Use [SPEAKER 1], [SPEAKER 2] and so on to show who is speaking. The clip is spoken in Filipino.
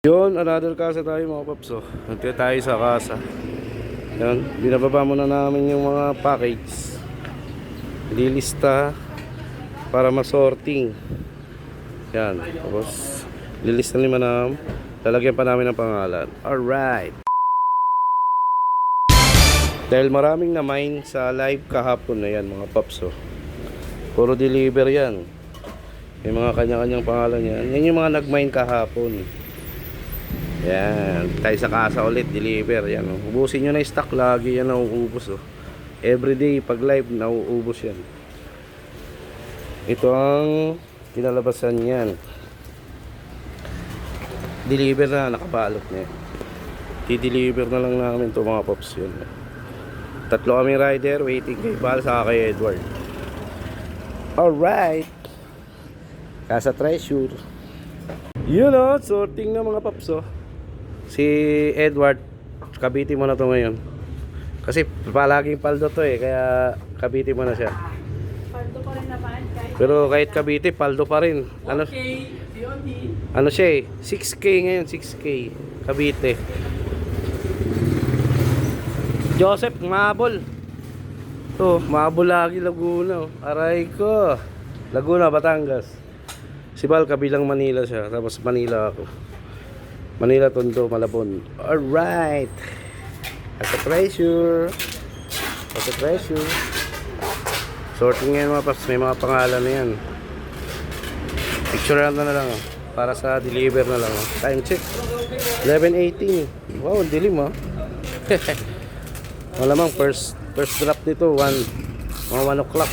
[SPEAKER 1] Yun, another kasa tayo mga paps. Nagtira tayo sa kasa. Yan, binababa muna namin yung mga package. Lilista para masorting. Yan, tapos lilista ni Manam. Lalagyan pa namin ng pangalan. Alright. Dahil maraming na mine sa live kahapon na yan mga paps. Puro deliver yan. May mga kanya-kanyang pangalan yan. Yan yung mga nag-mine kahapon. Yan, tayo sa kasa ulit, deliver. Yan, ubusin nyo na yung stock, lagi yan nauubos. Everyday, pag live, nauubos yan. Ito ang kinalabasan yan. Deliver na, nakabalot na yan. I-deliver na lang namin ito mga pops yun. Tatlo kami rider, waiting kay Val saka kay Edward. Alright, Kasa Treasure. Yun sorting na mga pops. Si Edward, kabiti mo na to ngayon. Kasi palaging paldo to kaya kabiti mo na siya.
[SPEAKER 2] Paldo pa rin naman guys.
[SPEAKER 1] Pero kahit kabiti, paldo pa rin. Ano,
[SPEAKER 2] Okay,
[SPEAKER 1] ano siya 6K ngayon, 6K. Kabite. Joseph, Mabol. Mabol lagi, Laguna. Aray ko. Laguna, Batangas. Si Val, kabilang Manila siya. Tapos Manila ako. Manila, Tondo, Malabon. Alright. Kasa Treasure. Kasa Treasure. Sorting ngayon mga paps. May mga pangalan na yan. Picture na lang. Para sa deliver na lang. Time check. 11:18. Wow, dilim Malamang first drop nito. Mga 1 o'clock.